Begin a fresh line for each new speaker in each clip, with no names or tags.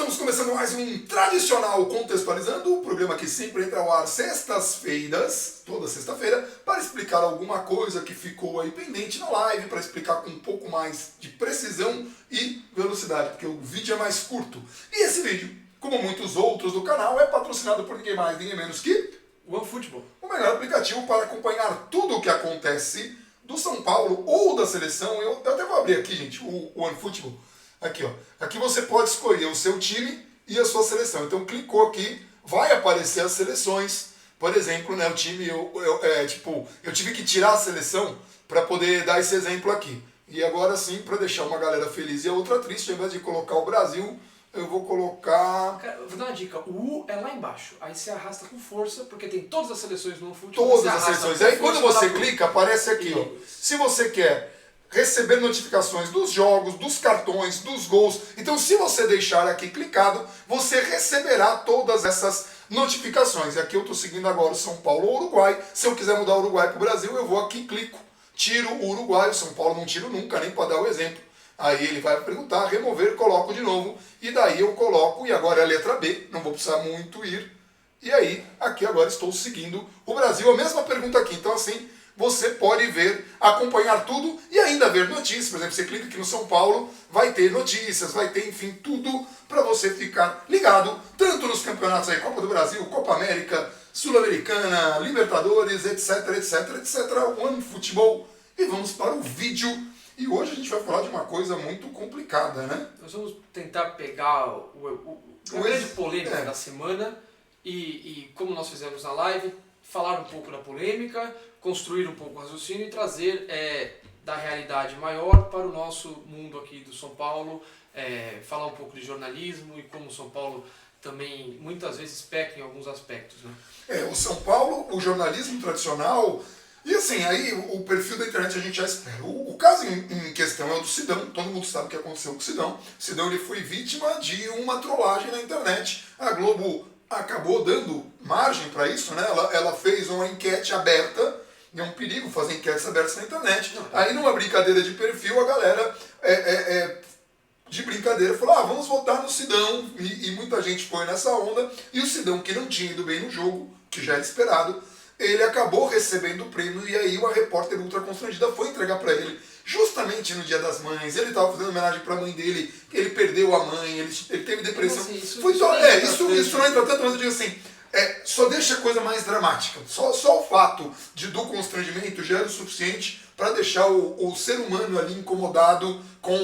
Estamos começando mais um tradicional Contextualizando, o programa que sempre entra ao ar sextas-feiras, toda sexta-feira, para explicar alguma coisa que ficou aí pendente na live, para explicar com um pouco mais de precisão e velocidade, porque o vídeo é mais curto. E esse vídeo, como muitos outros do canal, é patrocinado por ninguém mais, ninguém menos que
OneFootball,
o melhor aplicativo para acompanhar tudo o que acontece do São Paulo ou da seleção. Eu até vou abrir aqui, gente, o OneFootball. Aqui, ó. Aqui você pode escolher o seu time e a sua seleção. Então clicou aqui, vai aparecer as seleções. Por exemplo, né, o time, eu tive que tirar a seleção para poder dar esse exemplo aqui. E agora sim, para deixar uma galera feliz e a outra triste, ao invés de colocar o Brasil, eu vou colocar...
Cara, eu vou dar uma dica, o U é lá embaixo, aí você arrasta com força, porque tem todas as seleções no OneFootball.
Todas as seleções. Aí quando você clica, aparece aqui, ó. Se você quer receber notificações dos jogos, dos cartões, dos gols. Então, se você deixar aqui clicado, você receberá todas essas notificações. E aqui eu estou seguindo agora o São Paulo ou Uruguai. Se eu quiser mudar o Uruguai para o Brasil, eu vou aqui, clico, tiro o Uruguai. O São Paulo não tiro nunca, nem para dar o exemplo. Aí ele vai perguntar, remover, coloco de novo. E daí eu coloco, e agora é a letra B, não vou precisar muito ir. E aí, aqui agora estou seguindo o Brasil. A mesma pergunta aqui. Então, assim, você pode ver, acompanhar tudo e ainda ver notícias. Por exemplo, você clica aqui no São Paulo, vai ter notícias, vai ter, enfim, tudo para você ficar ligado, tanto nos campeonatos aí, Copa do Brasil, Copa América, Sul-Americana, Libertadores, etc, etc, etc, OneFootball. E vamos para o vídeo. E hoje a gente vai falar de uma coisa muito complicada, né?
Nós vamos tentar pegar a grande polêmica da semana e, como nós fizemos na live, falar um pouco da polêmica, construir um pouco o raciocínio e trazer da realidade maior para o nosso mundo aqui do São Paulo, falar um pouco de jornalismo e como o São Paulo também muitas vezes peca em alguns aspectos, né?
O São Paulo, o jornalismo tradicional, e assim, aí o perfil da internet a gente já espera. O caso em questão é o do Sidão, todo mundo sabe o que aconteceu com o Sidão. O Sidão ele foi vítima de uma trollagem na internet. A Globo acabou dando margem para isso, né? Ela fez uma enquete aberta, e é um perigo fazer enquetes abertas na internet. Aí numa brincadeira de perfil, a galera de brincadeira falou, vamos votar no Sidão, e muita gente foi nessa onda, e o Sidão, que não tinha ido bem no jogo, que já era esperado, ele acabou recebendo o prêmio, e aí uma repórter ultra constrangida foi entregar para ele, justamente no Dia das Mães. Ele estava fazendo homenagem para a mãe dele, ele perdeu a mãe, ele teve depressão.
Assim, isso
não entra tanto, mas eu digo assim, só deixa a coisa mais dramática. Só o fato do constrangimento já era o suficiente para deixar o ser humano ali incomodado com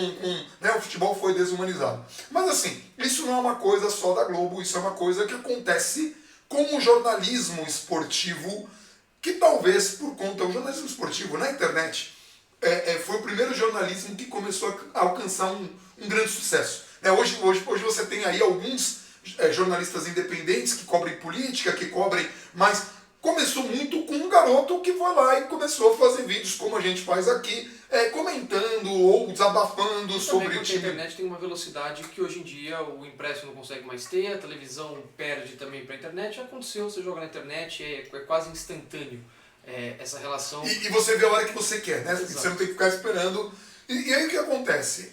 né, o futebol foi desumanizado. Mas assim, isso não é uma coisa só da Globo, isso é uma coisa que acontece com o jornalismo esportivo, que talvez por conta do jornalismo esportivo na internet foi o primeiro jornalismo que começou a alcançar um grande sucesso. Hoje você tem aí alguns jornalistas independentes que cobrem política, que cobrem, mas começou muito com um garoto que foi lá e começou a fazer vídeos como a gente faz aqui, comentando ou desabafando sobre o time.
A internet tem uma velocidade que hoje em dia o impresso não consegue mais ter, a televisão perde também para a internet. Já aconteceu, você joga na internet, é quase instantâneo essa relação.
E você vê a hora que você quer, né?
Exato.
Você não tem que ficar esperando. E aí o que acontece?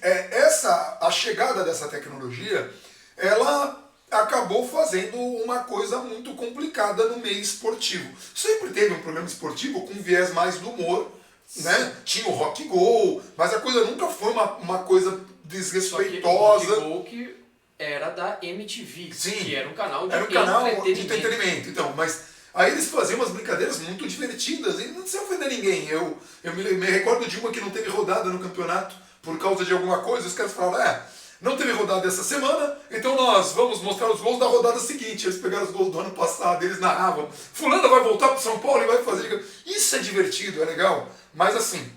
A chegada dessa tecnologia, ela acabou fazendo uma coisa muito complicada no meio esportivo. Sempre teve um programa esportivo com viés mais do humor, né? Tinha o Rock Go, mas a coisa nunca foi uma coisa desrespeitosa.
Só que o Rock Go que era da MTV,
Sim,
que era um canal de
entretenimento. Então, mas aí eles faziam umas brincadeiras muito divertidas e não sem ofender ninguém. Eu me recordo de uma que não teve rodada no campeonato por causa de alguma coisa. Os caras falaram, não teve rodada essa semana, então nós vamos mostrar os gols da rodada seguinte. Eles pegaram os gols do ano passado, eles narravam. Fulano vai voltar para São Paulo e vai fazer... Isso é divertido, é legal. Mas assim,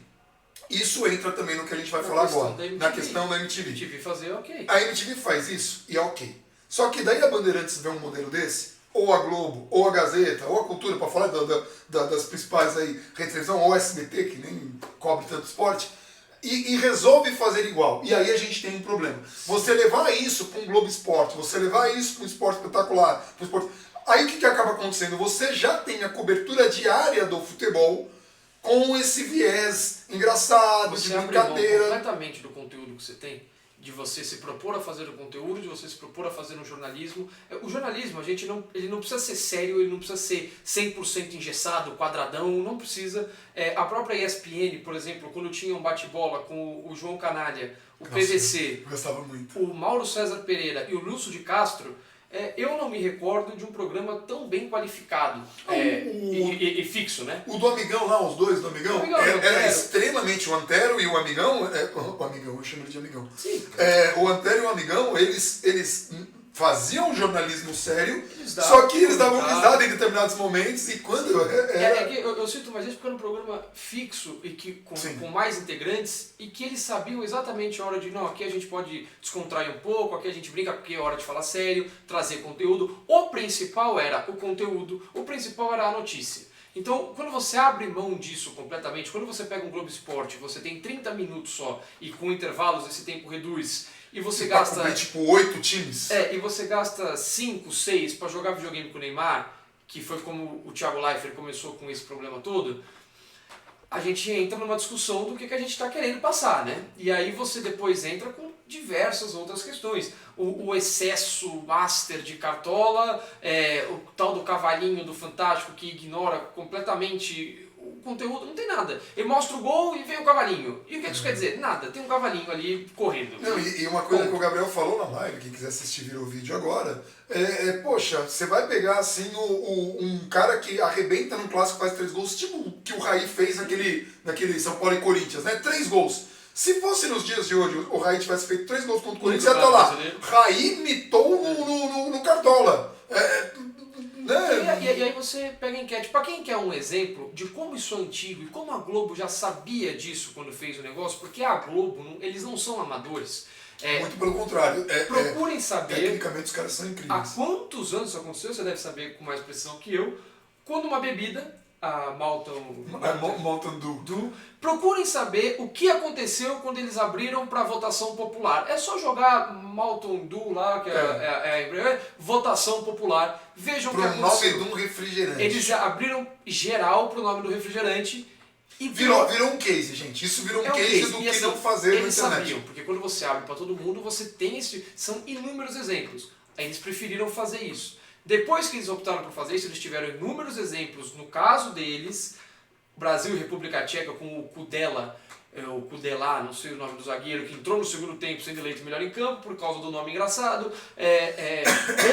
isso entra também no que a gente vai falar agora. Na questão da MTV.
A MTV fazer, ok.
A MTV faz isso e é ok. Só que daí a Bandeirantes vê um modelo desse, ou a Globo, ou a Gazeta, ou a Cultura, para falar das principais aí, Rede Televisão, ou a SBT, que nem cobre tanto esporte, e resolve fazer igual. E aí a gente tem um problema. Você levar isso para um Globo Esporte, você levar isso para um esporte espetacular, para um esporte... Aí o que acaba acontecendo? Você já tem a cobertura diária do futebol com esse viés engraçado,
você
de brincadeira.
completamente do conteúdo que você tem, de você se propor a fazer um conteúdo, de você se propor a fazer um jornalismo. O jornalismo, ele não precisa ser sério, ele não precisa ser 100% engessado, quadradão, não precisa. A própria ESPN, por exemplo, quando tinha um bate-bola com o João Canalha, o PVC,
gostava muito.
o Mauro César Pereira e o Lúcio de Castro, eu não me recordo de um programa tão bem qualificado e fixo, né?
O do Amigão lá, os dois do Amigão, era extremamente o Antero e o Amigão, o Amigão, eu chamo ele de Amigão.
Sim.
O Antero e o Amigão, eles faziam jornalismo sério, só que eles davam risada em determinados momentos e quando...
eu sinto mais isso porque era um programa fixo e que com mais integrantes e que eles sabiam exatamente a hora de, não, aqui a gente pode descontrair um pouco, aqui a gente brinca porque é hora de falar sério, trazer conteúdo. O principal era o conteúdo, o principal era a notícia. Então, quando você abre mão disso completamente, quando você pega um Globo Esporte, você tem 30 minutos só e com intervalos esse tempo reduz e você gasta...
Pra tipo 8 times.
E você gasta 5, 6 para jogar videogame com o Neymar, que foi como o Thiago Leifert começou com esse problema todo, a gente entra numa discussão do que a gente está querendo passar, né? E aí você depois entra com diversas outras questões. O excesso master de cartola, o tal do cavalinho do Fantástico que ignora completamente o conteúdo, não tem nada. Ele mostra o gol e vem o cavalinho. E o que isso quer dizer? Nada, tem um cavalinho ali correndo.
Não, e uma coisa que o Gabriel falou na live, quem quiser assistir vira o vídeo agora, poxa, você vai pegar assim um cara que arrebenta num clássico, faz 3 gols, tipo o que o Raí fez naquele São Paulo e Corinthians, né? 3 gols. Se fosse nos dias de hoje, o Raí tivesse feito 3 gols contra o Corinthians, ia estar lá. Raí mitou no Cartola.
E aí você pega a enquete. Para quem quer um exemplo de como isso é antigo e como a Globo já sabia disso quando fez o negócio, porque a Globo, eles não são amadores.
Muito pelo contrário.
Procurem saber.
Tecnicamente os caras são incríveis.
Há quantos anos isso aconteceu, você deve saber com mais precisão que eu, quando uma bebida, a
Mountain Dew.
Procurem saber o que aconteceu quando eles abriram para votação popular. É só jogar Mountain Dew lá, que é votação popular. Vejam o que aconteceu.
Pro nome de um refrigerante.
Eles abriram geral pro nome do refrigerante. E
virou um case, gente. Isso virou um case do que assim, não fazer na internet.
Eles sabiam, porque quando você abre para todo mundo, você tem são inúmeros exemplos. Aí eles preferiram fazer isso. Depois que eles optaram por fazer isso, eles tiveram inúmeros exemplos. No caso deles, Brasil e República Tcheca com o Kudela, não sei o nome do zagueiro, que entrou no segundo tempo sendo eleito melhor em campo por causa do nome engraçado.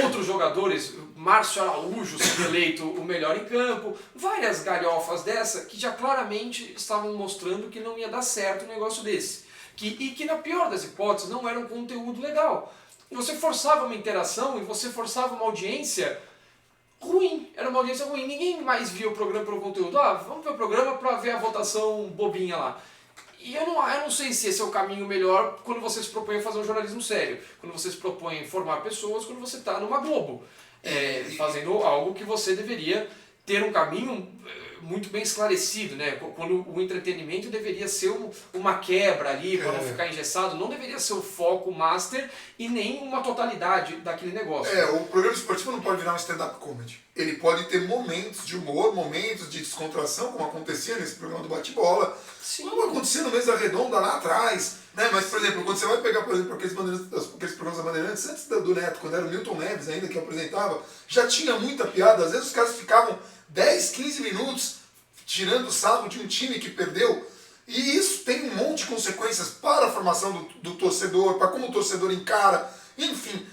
Outros jogadores, Márcio Araújo sendo eleito o melhor em campo. Várias galhofas dessa que já claramente estavam mostrando que não ia dar certo um negócio desse. E que na pior das hipóteses não era um conteúdo legal. Você forçava uma interação e você forçava uma audiência ruim. Era uma audiência ruim. Ninguém mais via o programa pelo conteúdo. Vamos ver o programa para ver a votação bobinha lá. E eu não sei se esse é o caminho melhor quando você se propõe a fazer um jornalismo sério. Quando você se propõe a informar pessoas, quando você está numa Globo. Fazendo algo que você deveria ter um caminho muito bem esclarecido, né? Quando o entretenimento deveria ser uma quebra ali, para não ficar engessado, não deveria ser o foco master e nem uma totalidade daquele negócio.
O programa esportivo não pode virar um stand-up comedy. Ele pode ter momentos de humor, momentos de descontração, como acontecia nesse programa do bate-bola, como acontecia no Mesa Redonda lá atrás. Né? Mas, por exemplo, quando você vai pegar, por exemplo, aqueles programas da Bandeirantes, antes do Neto, quando era o Milton Neves ainda que apresentava, já tinha muita piada. Às vezes os caras ficavam 10, 15 minutos tirando o sarro de um time que perdeu. E isso tem um monte de consequências para a formação do torcedor, para como o torcedor encara. Enfim,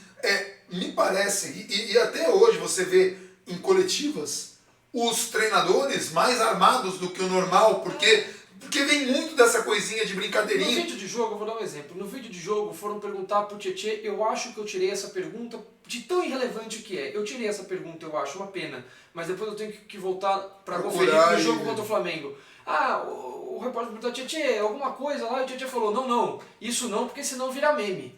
me parece, e até hoje você vê em coletivas os treinadores mais armados do que o normal, porque vem muito dessa coisinha de brincadeirinha.
No vídeo de jogo, eu vou dar um exemplo. No vídeo de jogo foram perguntar pro Tietê, eu acho que eu tirei essa pergunta de tão irrelevante que é. Eu tirei essa pergunta, eu acho, uma pena. Mas depois eu tenho que voltar para conferir no jogo contra o Flamengo. O repórter perguntou, Tietê, alguma coisa lá? E o Tietê falou, não, isso não, porque senão vira meme.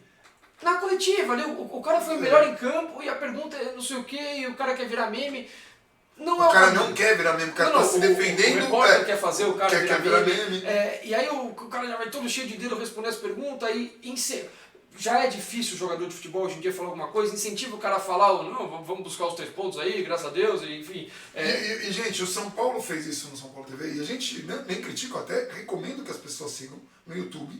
Na coletiva, ali, o cara foi o melhor em campo e a pergunta é não sei o que, e o cara quer virar meme.
O cara não quer virar meme, o cara está se defendendo.
O repórter quer fazer o cara virar meme. E aí o cara já vai todo cheio de dedo responder as perguntas e já é difícil o jogador de futebol hoje em dia falar alguma coisa, incentiva o cara a falar, não, vamos buscar os 3 pontos aí, graças a Deus, enfim.
E, gente, o São Paulo fez isso no São Paulo TV, e a gente nem critica, eu até recomendo que as pessoas sigam no YouTube.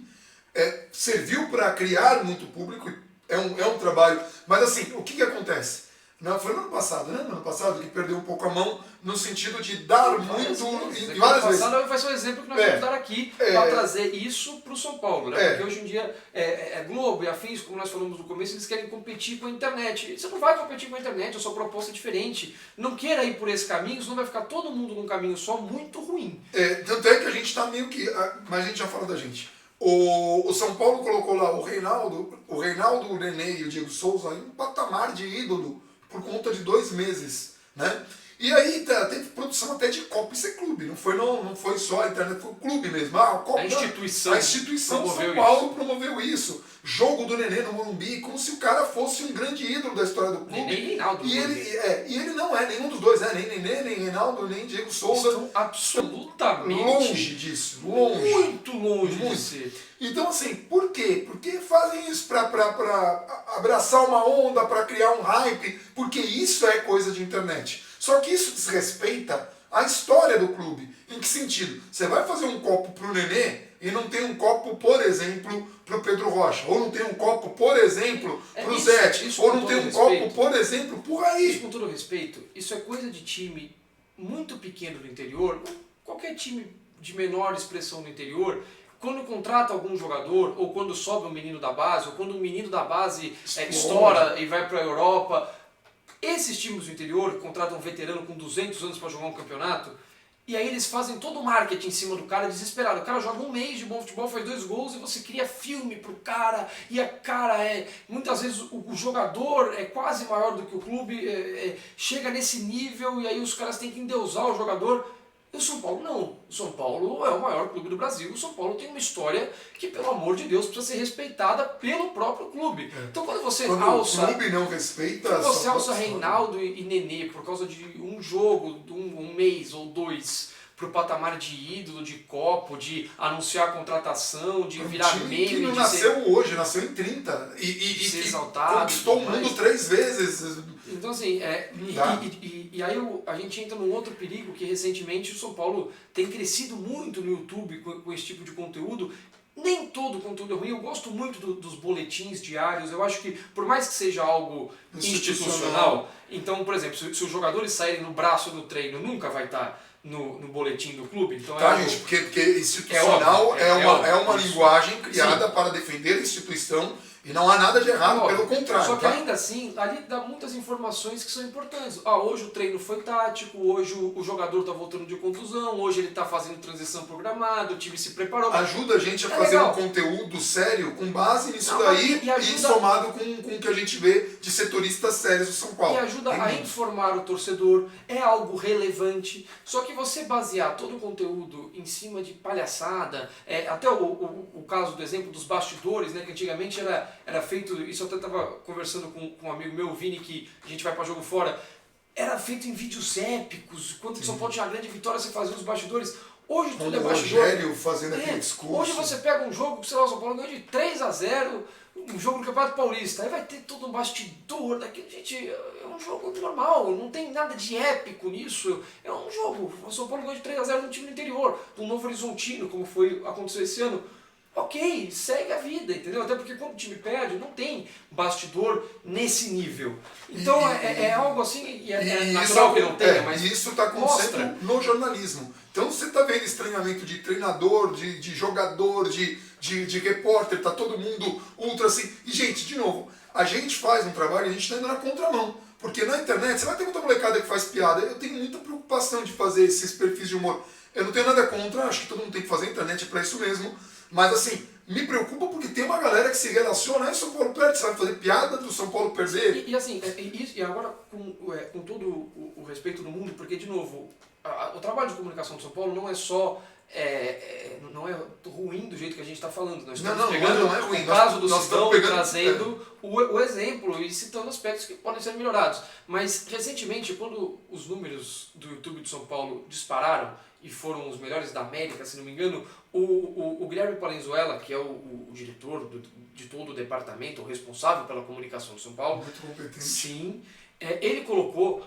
serviu para criar muito público, é um trabalho. Mas assim, o que acontece? Não, foi no ano passado, né? No ano passado que perdeu um pouco a mão no sentido de dar muito em várias vezes.
Vai ser um exemplo que nós vamos dar aqui para trazer isso para o São Paulo, né? Porque hoje em dia Globo e afins, como nós falamos no começo, eles querem competir com a internet. Você não vai competir com a internet, a sua proposta é diferente. Não queira ir por esse caminho, senão vai ficar todo mundo num caminho só muito ruim.
Tanto é que a gente está meio que... Mas a gente já fala da gente. O São Paulo colocou lá o Reinaldo, o Nenê e o Diego Souza em um patamar de ídolo por conta de 2 meses, né? E aí teve produção até de Copa, isso é clube, não foi só a internet, foi o clube mesmo. A instituição São Paulo promoveu isso. Jogo do Nenê no Morumbi, como se o cara fosse um grande ídolo da história do clube.
Nem Reinaldo.
E ele não é nenhum dos dois, nem Nenê, nem Reinaldo, nem Diego Souza.
Estão absolutamente
longe disso, longe.
Muito longe de ser.
Então, assim, por quê? Porque fazem isso para abraçar uma onda, para criar um hype, porque isso é coisa de internet. Só que isso desrespeita a história do clube. Em que sentido? Você vai fazer um copo pro Nenê e não tem um copo, por exemplo, pro Pedro Rocha. Ou não tem um copo, por exemplo, pro Zete. Ou não tem um copo, por exemplo, pro Raí.
Isso, com todo respeito, isso é coisa de time muito pequeno do interior. Qualquer time de menor expressão no interior, quando contrata algum jogador, ou quando sobe um menino da base, ou quando um menino da base estoura e vai para a Europa, esses times do interior contratam um veterano com 200 anos para jogar um campeonato, e aí eles fazem todo o marketing em cima do cara desesperado. O cara joga um mês de bom futebol, faz 2 gols e você cria filme pro cara, e a cara muitas vezes o jogador é quase maior do que o clube, chega nesse nível e aí os caras têm que endeusar o jogador. E o São Paulo não. O São Paulo é o maior clube do Brasil. O São Paulo tem uma história que, pelo amor de Deus, precisa ser respeitada pelo próprio clube. Então quando você alça...
o clube não respeita...
Quando você alça Reinaldo e Nenê por causa de um jogo, um mês ou 2, pro patamar de ídolo, de copo, de anunciar contratação, de virar meme...
que não nasceu hoje, nasceu em 30. E
ser exaltado,
conquistou o mundo 3 vezes.
Então assim, e aí a gente entra num outro perigo que recentemente o São Paulo tem crescido muito no YouTube com esse tipo de conteúdo. Nem todo conteúdo é ruim, eu gosto muito dos boletins diários, eu acho que por mais que seja algo institucional, então, por exemplo, se os jogadores saírem no braço do treino, nunca vai estar no boletim do clube. Então
gente, porque institucional é uma linguagem criada para defender a instituição. E não há nada de errado, pelo contrário.
Só que ainda assim, ali dá muitas informações que são importantes. Hoje o treino foi tático, hoje o jogador está voltando de contusão, hoje ele está fazendo transição programada, o time se preparou.
Ajuda a gente a fazer um conteúdo sério com base nisso daí e somado com o que a gente vê de setoristas sérios do São Paulo.
E ajuda a informar o torcedor, é algo relevante. Só que você basear todo o conteúdo em cima de palhaçada, até o caso do exemplo dos bastidores, né, que antigamente era feito, isso eu até estava conversando com um amigo meu, o Vini, que a gente vai para jogo fora, era feito em vídeos épicos, quando o São Paulo tinha uma grande vitória, você fazia os bastidores. Hoje tudo é bastidor.
O Rogério fazendo aquele discurso.
Hoje você pega um jogo, sei lá, o São Paulo ganhou de 3-0, um jogo do Campeonato Paulista, aí vai ter todo um bastidor daquilo. Gente, é um jogo normal, não tem nada de épico nisso, é um jogo. O São Paulo ganhou de 3-0 no time do interior, do Novo Horizontino, como aconteceu esse ano. Ok, segue a vida, entendeu? Até porque quando o time perde, não tem bastidor nesse nível. Então é algo assim, e é natural que não tenha, mas
isso está acontecendo no jornalismo. Então você está vendo estranhamento de treinador, de jogador, de repórter, tá todo mundo ultra assim. E gente, de novo, a gente faz um trabalho e a gente está indo na contramão. Porque na internet, você vai ter muita molecada que faz piada. Eu tenho muita preocupação de fazer esses perfis de humor. Eu não tenho nada contra, acho que todo mundo tem que fazer, a internet é para isso mesmo. Mas assim, me preocupa porque tem uma galera que se relaciona, São Paulo perde, sabe fazer piada do São Paulo perder.
E assim, e agora com todo o respeito do mundo, porque de novo, o trabalho de comunicação do São Paulo não é só, não é ruim do jeito que a gente está falando. Nós estamos pegando
não é ruim.
O caso do Sidão e trazendo o exemplo e citando aspectos que podem ser melhorados. Mas recentemente, quando os números do YouTube de São Paulo dispararam, e foram os melhores da América, se não me engano, o Guilherme Palenzuela, que é o diretor de todo o departamento, o responsável pela comunicação de São Paulo,
muito competente.
Sim, ele colocou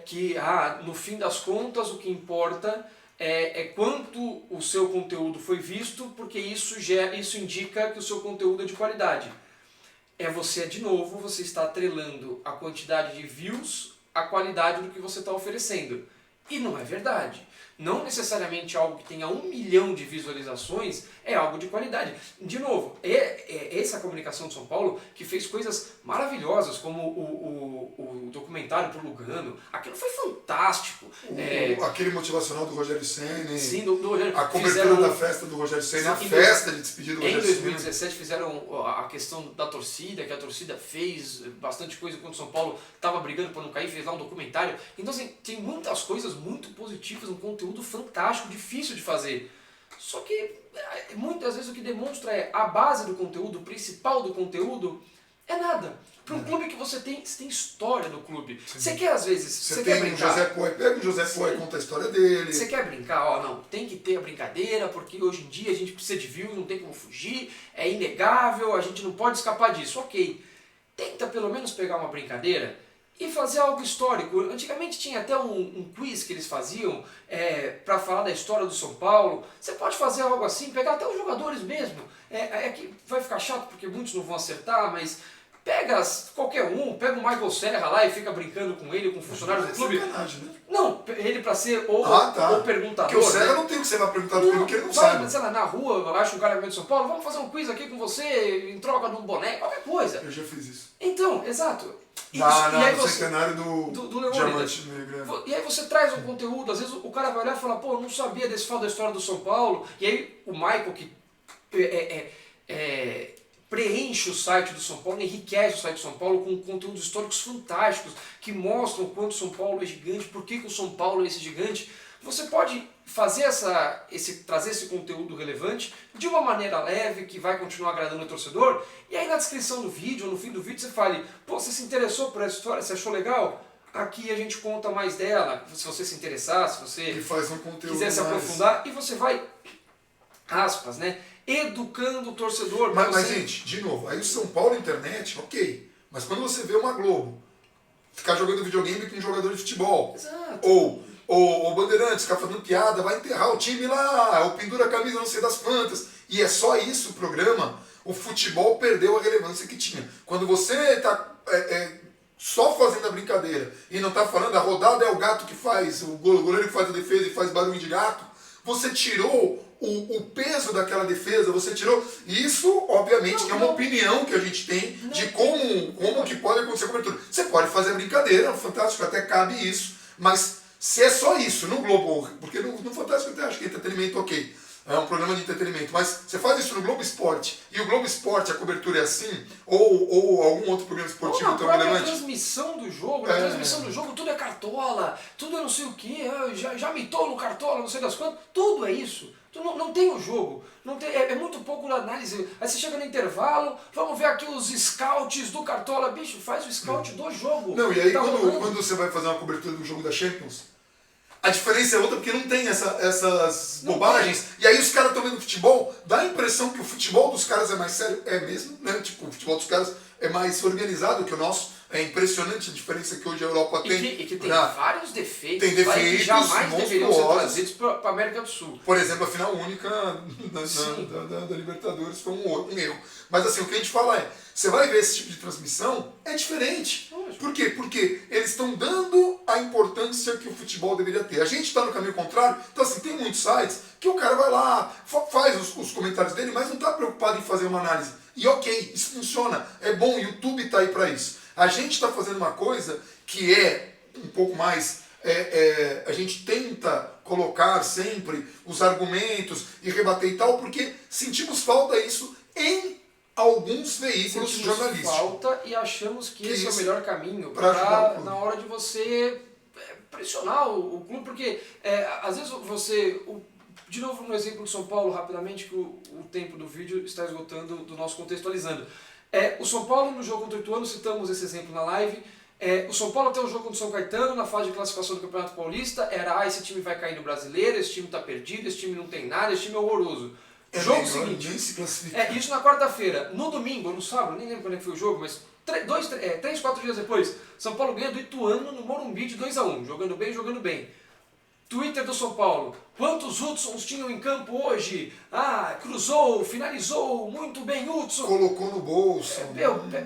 que no fim das contas o que importa é quanto o seu conteúdo foi visto, porque isso indica que o seu conteúdo é de qualidade. De novo, você está atrelando a quantidade de views à qualidade do que você está oferecendo. E não é verdade. Não necessariamente algo que tenha 1 milhão de visualizações é algo de qualidade. De novo, essa comunicação de São Paulo que fez coisas maravilhosas, como o documentário pro Lugano. Aquilo foi fantástico.
Aquele motivacional do Rogério Ceni.
Sim, do Rogério.
A cobertura da festa do Rogério Ceni, a festa de despedida do Rogério Ceni.
Em 2017 fizeram a questão da torcida, que a torcida fez bastante coisa quando o São Paulo estava brigando para não cair, fez lá um documentário. Então assim, tem muitas coisas muito positivas, um conteúdo fantástico, difícil de fazer. Só que muitas vezes o que demonstra a base do conteúdo, o principal do conteúdo, é nada. Para um clube que você tem história no clube. Você quer às vezes...
Você quer brincar. José Poi, pega o José Poi e conta a história dele.
Você quer brincar, não, tem que ter a brincadeira, porque hoje em dia a gente precisa de views, não tem como fugir, é inegável, a gente não pode escapar disso. Ok, tenta pelo menos pegar uma brincadeira e fazer algo histórico. Antigamente tinha até um quiz que eles faziam para falar da história do São Paulo. Você pode fazer algo assim, pegar até os jogadores mesmo. Que vai ficar chato porque muitos não vão acertar, mas pega qualquer um, pega o Michael Serra lá e fica brincando com ele, com funcionários do clube.
Sacanagem, né?
Não, ele para ser o perguntador.
Porque o Serra não tem que ser perguntar do clube que ele não sabe.
Sei lá, na rua, eu acho um cara que vem de São Paulo, vamos fazer um quiz aqui com você em troca de um boné, qualquer coisa.
Eu já fiz isso.
Então, exato.
No centenário do
Diamante Negro. E aí você traz um conteúdo, às vezes o cara vai olhar e fala, pô, eu não sabia desse fato da história do São Paulo. E aí o Michael, que preenche o site do São Paulo, enriquece o site do São Paulo com conteúdos históricos fantásticos, que mostram o quanto o São Paulo é gigante, por que o São Paulo é esse gigante. Você pode fazer trazer esse conteúdo relevante de uma maneira leve, que vai continuar agradando o torcedor, e aí na descrição do vídeo, ou no fim do vídeo, você fale, pô, você se interessou por essa história, você achou legal? Aqui a gente conta mais dela, se você se interessar, se você quiser se aprofundar, e você vai, aspas, né, educando o torcedor.
Mas, gente, de novo, aí o São Paulo internet, ok, mas quando você vê uma Globo ficar jogando videogame com um jogador de futebol,
exato.
ou o Bandeirantes ficar fazendo piada, vai enterrar o time lá, ou pendura a camisa não sei das quantas, e é só isso o programa, o futebol perdeu a relevância que tinha. Quando você está só fazendo a brincadeira e não está falando a rodada é o gato que faz, o goleiro que faz a defesa e faz barulho de gato, você tirou o peso daquela defesa, você tirou... Isso, obviamente, que é uma opinião que a gente tem de como que pode acontecer a cobertura. Você pode fazer a brincadeira, fantástico, até cabe isso, mas se é só isso, no Globo, porque no Fantástico eu até acho que é entretenimento ok, é um programa de entretenimento, mas você faz isso no Globo Esporte, e o Globo Esporte, a cobertura é assim, ou algum outro programa esportivo tão relevante.
Na transmissão do jogo, tudo é cartola, tudo é não sei o que, já mitou no cartola, não sei das quantas, tudo é isso. Não tem o jogo, é muito pouco na análise. Aí você chega no intervalo, vamos ver aqui os scouts do Cartola. Bicho, faz o scout do jogo.
Não, e aí quando você vai fazer uma cobertura do jogo da Champions, a diferença é outra porque não tem essas bobagens. E aí os caras estão vendo futebol, dá a impressão que o futebol dos caras é mais sério. É mesmo, né? Tipo, o futebol dos caras é mais organizado que o nosso. É impressionante a diferença que hoje a Europa tem.
E que tem vários defeitos.
Tem defeitos
que jamais deveriam ser trazidos para a América do Sul.
Por exemplo, a final única da Libertadores foi um erro. Mas assim, o que a gente fala é, você vai ver esse tipo de transmissão, é diferente. Por quê? Porque eles estão dando a importância que o futebol deveria ter. A gente está no caminho contrário, então assim, tem muitos sites que o cara vai lá, faz os comentários dele, mas não está preocupado em fazer uma análise. E ok, isso funciona, é bom, o YouTube está aí para isso. A gente está fazendo uma coisa que é um pouco mais... a gente tenta colocar sempre os argumentos e rebater e tal, porque sentimos falta disso em alguns veículos jornalísticos.
Falta e achamos que esse é o melhor caminho para na hora de você pressionar o clube, porque às vezes você... De novo no exemplo de São Paulo, rapidamente, que o tempo do vídeo está esgotando do nosso contextualizando. O São Paulo no jogo contra o Ituano, citamos esse exemplo na live, o São Paulo tem o jogo contra o São Caetano na fase de classificação do Campeonato Paulista, esse time vai cair no Brasileiro, esse time está perdido, esse time não tem nada, esse time é horroroso. Jogo seguinte, isso na quarta-feira. No domingo, ou no sábado, nem lembro quando foi o jogo, mas 3, 4 dias depois, São Paulo ganha do Ituano no Morumbi de 2-1, jogando bem. Twitter do São Paulo. Quantos Hudsons tinham em campo hoje? Ah, cruzou, finalizou, muito bem Hudson.
Colocou no bolso.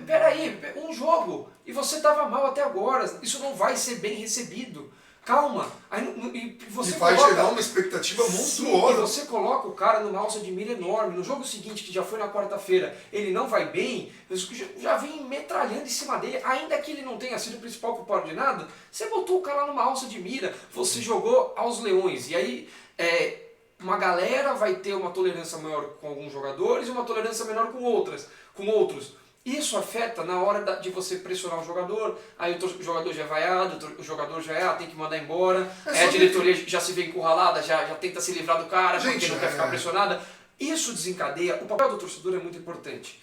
Peraí, um jogo. E você estava mal até agora. Isso não vai ser bem recebido. Calma. Aí, você
vai
coloca,
gerar uma expectativa monstruosa.
Sim, e você coloca o cara numa alça de mira enorme. No jogo seguinte, que já foi na quarta-feira, ele não vai bem, já vem metralhando em cima dele. Ainda que ele não tenha sido o principal culpado de nada, você botou o cara numa alça de mira, você jogou aos leões. E aí, uma galera vai ter uma tolerância maior com alguns jogadores e uma tolerância menor com outros. Isso afeta na hora de você pressionar o jogador, aí o jogador já é vaiado, o jogador já tem que mandar embora, a diretoria já se vê encurralada, já tenta se livrar do cara, porque não quer ficar pressionada. Isso desencadeia. O papel do torcedor é muito importante.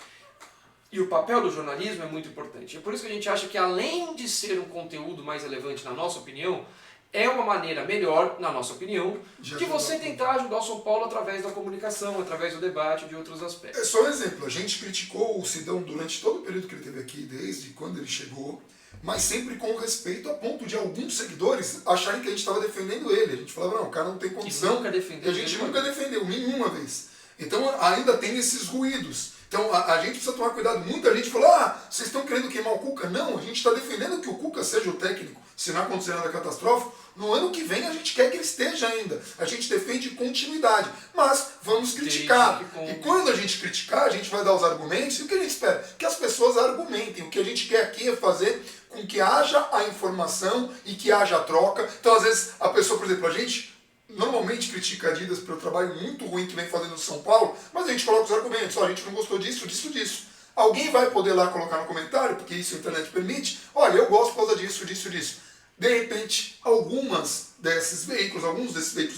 E o papel do jornalismo é muito importante. É por isso que a gente acha que, além de ser um conteúdo mais relevante, na nossa opinião, é uma maneira melhor, na nossa opinião, de você tentar ajudar o São Paulo através da comunicação, através do debate, de outros aspectos.
É só um exemplo. A gente criticou o Sidão durante todo o período que ele esteve aqui, desde quando ele chegou, mas sempre com respeito, a ponto de alguns seguidores acharem que a gente estava defendendo ele. A gente falava, não, o cara não tem condição. E a gente nunca defendeu, nenhuma vez. Então ainda tem esses ruídos. Então a gente precisa tomar cuidado. Muita gente falou, vocês estão querendo queimar o Cuca? Não, a gente está defendendo que o Cuca seja o técnico, se não acontecer nada catastrófico. No ano que vem a gente quer que ele esteja ainda. A gente defende continuidade. Mas vamos criticar. E quando a gente criticar, a gente vai dar os argumentos. E o que a gente espera? Que as pessoas argumentem. O que a gente quer aqui é fazer com que haja a informação e que haja a troca. Então, às vezes, a pessoa, por exemplo, a gente normalmente critica a Adidas pelo trabalho muito ruim que vem fazendo no São Paulo, mas a gente coloca os argumentos. A gente não gostou disso, disso, disso. Alguém vai poder lá colocar no comentário, porque isso a internet permite. Olha, eu gosto por causa disso, disso, disso. De repente, alguns desses veículos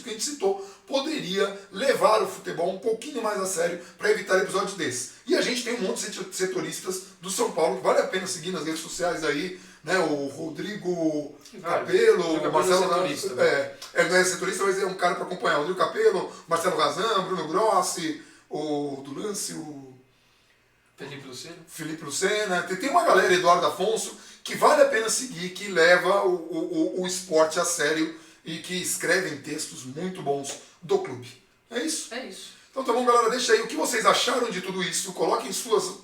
que a gente citou, poderia levar o futebol um pouquinho mais a sério para evitar episódios desses. E a gente tem um monte de setoristas do São Paulo, que vale a pena seguir nas redes sociais aí, né? O Rodrigo Capello, o Marcelo Razan, ele não é setorista, mas é um cara para acompanhar. O Rodrigo Capello, Marcelo Razan, Bruno Grossi, o Durance, o Felipe Lucena. Tem uma galera, Eduardo Afonso, que vale a pena seguir, que leva o esporte a sério e que escrevem textos muito bons do clube. É isso?
É isso.
Então tá bom, galera, deixa aí o que vocês acharam de tudo isso, coloquem suas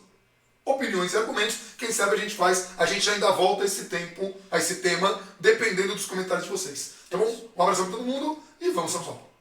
opiniões e argumentos, quem sabe a gente ainda volta a esse tema, dependendo dos comentários de vocês. Tá bom? Um abraço para todo mundo e vamos São Paulo.